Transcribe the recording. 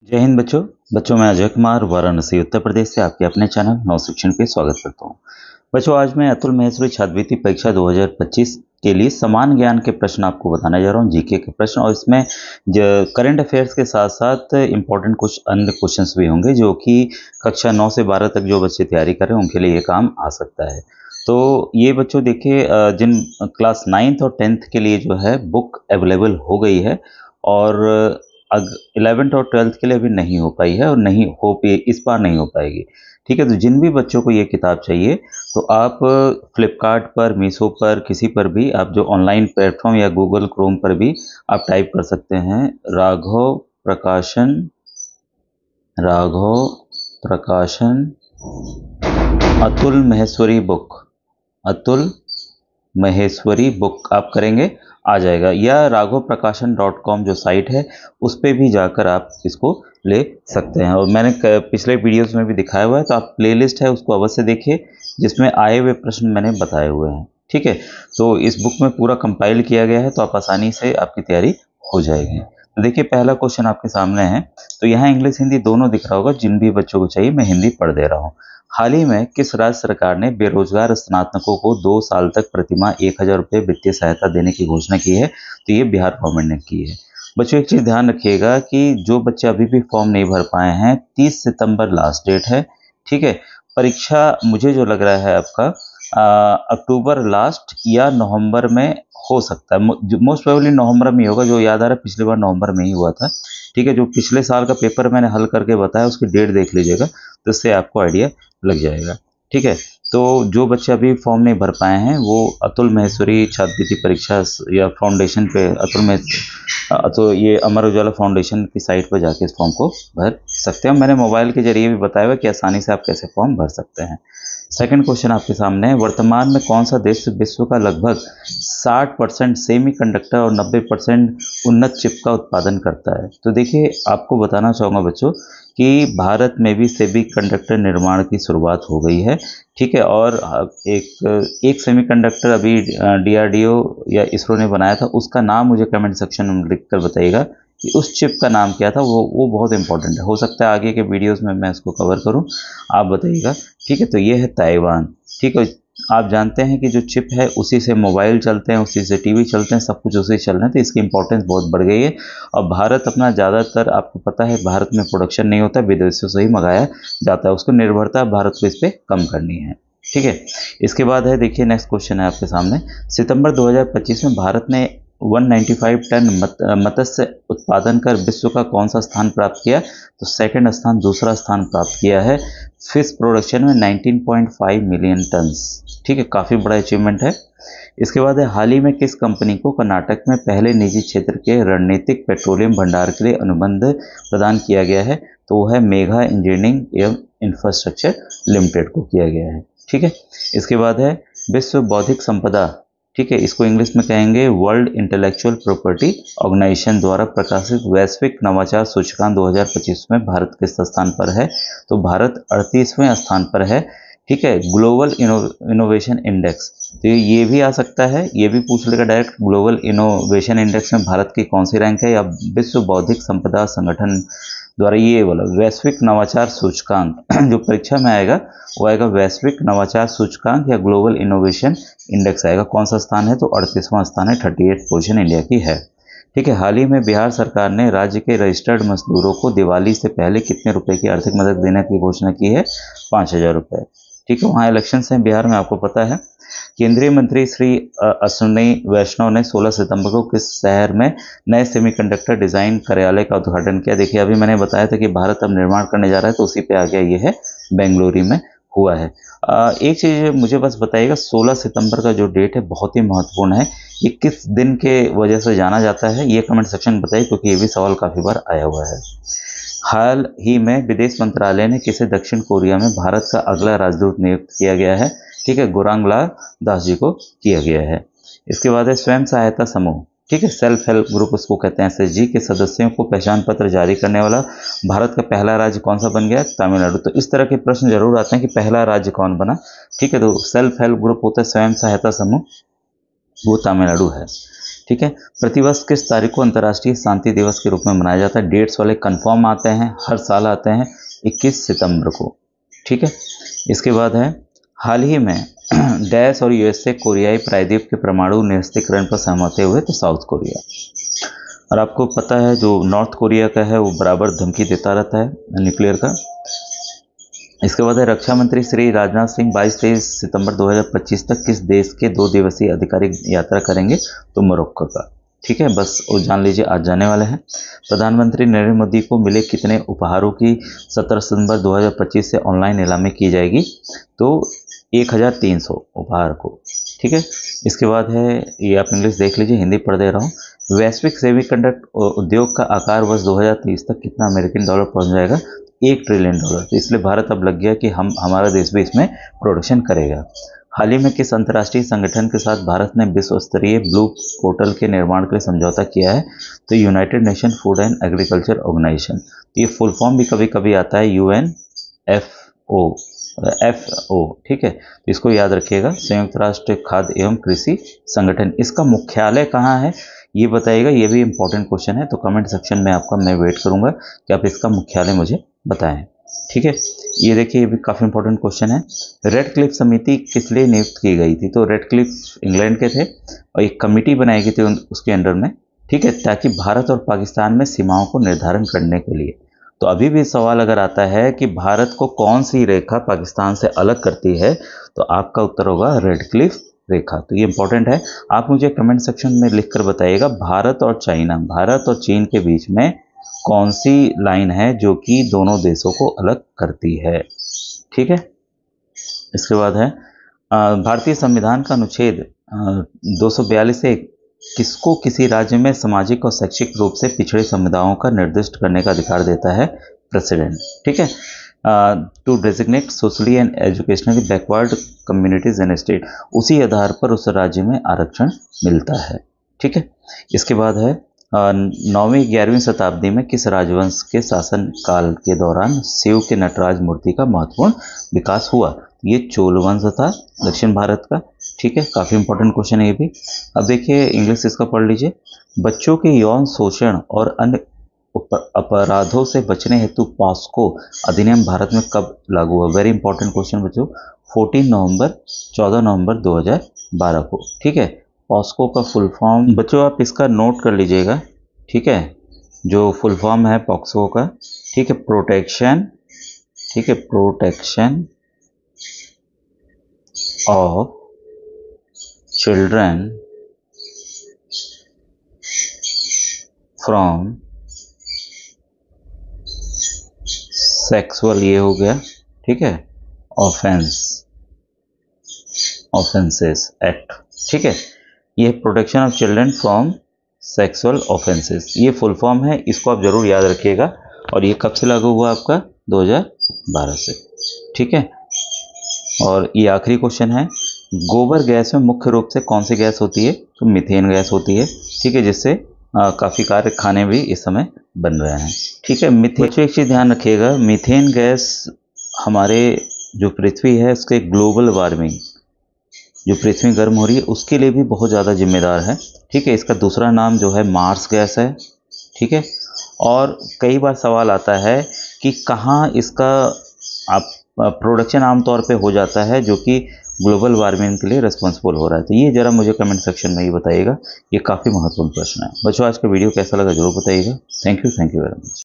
जय हिंद बच्चों। मैं अजय कुमार वाराणसी उत्तर प्रदेश से आपके अपने चैनल नव शिक्षण पे स्वागत करता हूँ। बच्चों, आज मैं अतुल महेश्वरी छात्रवृत्ति परीक्षा 2025 के लिए समान ज्ञान के प्रश्न आपको बताने जा रहा हूँ, जीके के प्रश्न। और इसमें करंट अफेयर्स के साथ साथ इम्पोर्टेंट कुछ अन्य क्वेश्चंस भी होंगे जो कि कक्षा 9 से 12 तक जो बच्चे तैयारी कर रहे हैं उनके लिए ये काम आ सकता है। तो ये बच्चों देखिए, जिन क्लास 9th और 10th के लिए जो है बुक अवेलेबल हो गई है, और 11th और 12th के लिए अभी नहीं हो पाई है, और नहीं हो पे इस बार नहीं हो पाएगी। ठीक है, तो जिन भी बच्चों को ये किताब चाहिए तो आप फ्लिपकार्ट पर, मीशो पर, किसी पर भी आप जो ऑनलाइन प्लेटफॉर्म या गूगल क्रोम पर भी आप टाइप कर सकते हैं राघव प्रकाशन, राघव प्रकाशन अतुल महेश्वरी बुक, अतुल महेश्वरी बुक आप करेंगे आ जाएगा, या राघव प्रकाशन .com जो साइट है उस पर भी जाकर आप इसको ले सकते हैं। और मैंने पिछले वीडियोस में भी दिखाया हुआ है, तो आप प्लेलिस्ट है उसको अवश्य देखिए जिसमें आए हुए प्रश्न मैंने बताए हुए हैं। ठीक है, तो इस बुक में पूरा कंपाइल किया गया है, तो आप आसानी से आपकी तैयारी हो जाएगी। तो देखिए, पहला क्वेश्चन आपके सामने है। तो यहाँ इंग्लिश हिंदी दोनों दिख रहा होगा, जिन भी बच्चों को चाहिए मैं हिंदी पढ़ दे रहा हूँ। हाल ही में किस राज्य सरकार ने बेरोजगार स्नातकों को 2 साल तक प्रतिमाह 1000 रुपये वित्तीय सहायता देने की घोषणा की है? तो ये बिहार गवर्नमेंट ने की है। बच्चों, एक चीज़ ध्यान रखिएगा कि जो बच्चे अभी भी फॉर्म नहीं भर पाए हैं, 30 सितंबर लास्ट डेट है। ठीक है, परीक्षा मुझे जो लग रहा है आपका अक्टूबर लास्ट या नवंबर में हो सकता है। मोस्ट प्रोबेबली नवंबर में ही होगा, जो याद आ रहा है पिछली बार नवंबर में ही हुआ था। ठीक है, जो पिछले साल का पेपर मैंने हल करके बताया उसकी डेट देख लीजिएगा, तो इससे आपको आइडिया लग जाएगा। ठीक है, तो जो बच्चे अभी फॉर्म नहीं भर पाए हैं वो अतुल महेश्वरी छात्रवृत्ति परीक्षा या फाउंडेशन पे तो ये अमर उजाला फाउंडेशन की साइट पर जाके इस फॉर्म को भर सकते हैं। मैंने मोबाइल के जरिए भी बताया हुआ कि आसानी से आप कैसे फॉर्म भर सकते हैं। सेकंड क्वेश्चन आपके सामने है, वर्तमान में कौन सा देश विश्व का लगभग 60% सेमी कंडक्टर और 90% उन्नत चिप का उत्पादन करता है? तो देखिए, आपको बताना चाहूँगा बच्चों कि भारत में भी सेमी कंडक्टर निर्माण की शुरुआत हो गई है। ठीक है, और एक सेमी कंडक्टर अभी DRDO या इसरो ने बनाया था, उसका नाम मुझे कमेंट सेक्शन में लिख कर बताइएगा कि उस चिप का नाम क्या था। वो बहुत इंपॉर्टेंट है, हो सकता है आगे के वीडियोस में मैं इसको कवर करूं, आप बताइएगा। ठीक है, तो ये है ताइवान। ठीक है, आप जानते हैं कि जो चिप है उसी से मोबाइल चलते हैं, उसी से टीवी चलते हैं, सब कुछ उसी से चल रहे हैं, तो इसकी इंपॉर्टेंस बहुत बढ़ गई है। और भारत अपना ज़्यादातर, आपको पता है, भारत में प्रोडक्शन नहीं होता, विदेशों से ही मंगाया जाता है। उसको निर्भरता भारत को इस पर कम करनी है। ठीक है, इसके बाद है, देखिए नेक्स्ट क्वेश्चन है आपके सामने। सितंबर 2025 में भारत ने 195 टन मत्स्य उत्पादन कर विश्व का कौन सा स्थान प्राप्त किया? तो सेकंड स्थान, दूसरा स्थान प्राप्त किया है। फिश प्रोडक्शन में 19.5 मिलियन टन्स। ठीक है, काफ़ी बड़ा अचीवमेंट है। इसके बाद है, हाल ही में किस कंपनी को कर्नाटक में पहले निजी क्षेत्र के रणनीतिक पेट्रोलियम भंडार के लिए अनुबंध प्रदान किया गया है? तो वो है मेघा इंजीनियरिंग एवं इंफ्रास्ट्रक्चर लिमिटेड को किया गया है। ठीक है, इसके बाद है विश्व बौद्धिक संपदा, ठीक है, इसको इंग्लिश में कहेंगे वर्ल्ड इंटेलेक्चुअल प्रॉपर्टी ऑर्गेनाइजेशन द्वारा प्रकाशित वैश्विक नवाचार सूचकांक 2025 में भारत किस स्थान पर है? तो भारत 38वें स्थान पर है। ठीक है, ग्लोबल इनोवेशन इंडेक्स, तो ये भी आ सकता है, ये भी पूछ लेगा डायरेक्ट, ग्लोबल इनोवेशन इंडेक्स में भारत की कौन सी रैंक है, या विश्व बौद्धिक संपदा संगठन द्वारा ये वाला वैश्विक नवाचार सूचकांक जो परीक्षा में आएगा वो आएगा वैश्विक नवाचार सूचकांक या ग्लोबल इनोवेशन इंडेक्स आएगा। कौन सा स्थान है? तो 38वां स्थान है, 38 पोजीशन इंडिया की है। ठीक है, हाल ही में बिहार सरकार ने राज्य के रजिस्टर्ड मजदूरों को दिवाली से पहले कितने रुपए की आर्थिक मदद देने की घोषणा की है? 5000 रुपये। ठीक है, वहाँ इलेक्शंस हैं बिहार में, आपको पता है। केंद्रीय मंत्री श्री अश्विनी वैष्णव ने 16 सितंबर को किस शहर में नए सेमीकंडक्टर डिजाइन कार्यालय का उद्घाटन किया? देखिए, अभी मैंने बताया था कि भारत अब निर्माण करने जा रहा है, तो उसी पे आ गया, ये है बेंगलुरु में हुआ है। एक चीज़ मुझे बस बताइएगा, 16 सितंबर का जो डेट है बहुत ही महत्वपूर्ण है, ये किस दिन के वजह से जाना जाता है? ये कमेंट सेक्शन में बताइए, क्योंकि ये भी सवाल काफ़ी बार आया हुआ है। हाल ही में विदेश मंत्रालय ने किसे दक्षिण कोरिया में भारत का अगला राजदूत नियुक्त किया गया है? ठीक है, गुरांगला दास जी को किया गया है। इसके बाद है स्वयं सहायता समूह, ठीक है, सेल्फ हेल्प ग्रुप उसको कहते हैं, SHG के सदस्यों को पहचान पत्र जारी करने वाला भारत का पहला राज्य कौन सा बन गया? तमिलनाडु। तो इस तरह के प्रश्न जरूर आते हैं कि पहला राज्य कौन बना। ठीक है, तो सेल्फ हेल्प ग्रुप होता है स्वयं सहायता समूह, वो तमिलनाडु है। ठीक है। प्रतिवर्ष किस तारीख को अंतर्राष्ट्रीय शांति दिवस के रूप में मनाया जाता है? डेट्स वाले कंफर्म आते हैं, हर साल आते हैं 21 सितंबर को। ठीक है। इसके बाद है हाल ही में डैश और यूएसए कोरियाई प्रायद्वीप के परमाणु निरस्त्रीकरण पर सहमत हुए, तो साउथ कोरिया। और आपको पता है जो नॉर्थ कोरिया का है वो बराबर धमकी देता रहता है न्यूक्लियर का। इसके बाद है रक्षा मंत्री श्री राजनाथ सिंह 22-23 सितंबर 2025 तक किस देश के 2 दिवसीय आधिकारिक यात्रा करेंगे? तो मोरक्को का। ठीक है, बस वो जान लीजिए आज जाने वाले हैं। प्रधानमंत्री नरेंद्र मोदी को मिले कितने उपहारों की 17 सितंबर 2025 से ऑनलाइन नीलामी की जाएगी? तो 1300 उपहार को। ठीक है। इसके बाद है, ये आप इंग्लिश देख लीजिए, हिंदी पढ़ दे रहा हूँ। वैश्विक सेमीकंडक्टर उद्योग का आकार वर्ष 2030 तक कितना अमेरिकन डॉलर पहुंच जाएगा? $1 ट्रिलियन। तो इसलिए भारत अब लग गया कि हमारा देश भी इसमें प्रोडक्शन करेगा। हाल ही में किस अंतर्राष्ट्रीय संगठन के साथ भारत ने विश्व स्तरीय ब्लू पोर्टल के निर्माण के लिए समझौता किया है? तो United Nation food and agriculture organization. ये फुल फॉर्म भी कभी कभी आता है UNFO। ठीक है, तो इसको याद रखिएगा, संयुक्त राष्ट्र खाद्य एवं कृषि संगठन। इसका मुख्यालय कहाँ है ये बताइएगा, ये भी इंपॉर्टेंट क्वेश्चन है। तो कमेंट सेक्शन में आपका मैं वेट करूंगा कि आप इसका मुख्यालय मुझे बताएं। ठीक है, ये देखिए, ये भी काफ़ी इंपॉर्टेंट क्वेश्चन है। रेड क्लिफ समिति किस लिए नियुक्त की गई थी? तो रेड क्लिफ इंग्लैंड के थे और एक कमिटी बनाई गई थी उसके अंडर में। ठीक है, ताकि भारत और पाकिस्तान में सीमाओं को निर्धारण करने के लिए। तो अभी भी सवाल अगर आता है कि भारत को कौन सी रेखा पाकिस्तान से अलग करती है, तो आपका उत्तर होगा रेड क्लिफ रेखा। तो ये इंपॉर्टेंट है, आप मुझे कमेंट सेक्शन में लिखकर बताइएगा भारत और चीन के बीच में कौन सी लाइन है जो कि दोनों देशों को अलग करती है। ठीक है। इसके बाद है भारतीय संविधान का अनुच्छेद 242 से किसको किसी राज्य में सामाजिक और शैक्षिक रूप से पिछड़े समुदायों का निर्दिष्ट करने का अधिकार देता है? प्रेसिडेंट। ठीक है। To designate socially and educationally backward communities in state, उसी आधार पर उस राज्य में आरक्षण मिलता है। ठीक है। इसके बाद है 9वीं 11वीं शताब्दी में किस राजवंश के शासन काल के दौरान शिव के नटराज मूर्ति का महत्वपूर्ण विकास हुआ? ये चोल वंश था, दक्षिण भारत का। ठीक है, काफ़ी इंपॉर्टेंट क्वेश्चन है ये भी। अब देखिए इंग्लिश इसका पढ़ लीजिए। बच्चों के यौन शोषण और अन्य अपराधों से बचने हेतु पॉस्को अधिनियम भारत में कब लागू हुआ? वेरी इंपॉर्टेंट क्वेश्चन बच्चों। 14 नवंबर 2012 को। ठीक है, पॉस्को का फुल फॉर्म बच्चों आप इसका नोट कर लीजिएगा। ठीक है, जो फुल फॉर्म है पॉक्सो का। ठीक है, protection of children from sexual, ये हो गया। ठीक है, ऑफेंसेस एक्ट। ठीक है, ये protection of children from sexual offences, ये फुल फॉर्म है, इसको आप जरूर याद रखिएगा। और ये कब से लागू हुआ आपका? 2012 से। ठीक है। और ये आखिरी क्वेश्चन है, गोबर गैस में मुख्य रूप से कौन सी गैस होती है? तो मीथेन गैस होती है। ठीक है, जिससे काफ़ी खाने भी इस समय बन रहे हैं। ठीक है, मीथेन, एक चीज़ ध्यान रखिएगा, मीथेन गैस हमारे जो पृथ्वी है उसके ग्लोबल वार्मिंग, जो पृथ्वी गर्म हो रही है उसके लिए भी बहुत ज़्यादा जिम्मेदार है। ठीक है, इसका दूसरा नाम जो है मार्स गैस है। ठीक है, और कई बार सवाल आता है कि कहाँ इसका प्रोडक्शन आमतौर पे हो जाता है जो कि ग्लोबल वार्मिंग के लिए रिस्पॉन्सिबल हो रहा है। तो ये जरा मुझे कमेंट सेक्शन में ही बताइएगा, ये काफ़ी महत्वपूर्ण प्रश्न है। बच्चों आज का वीडियो कैसा लगा जरूर बताइएगा। Thank you very much.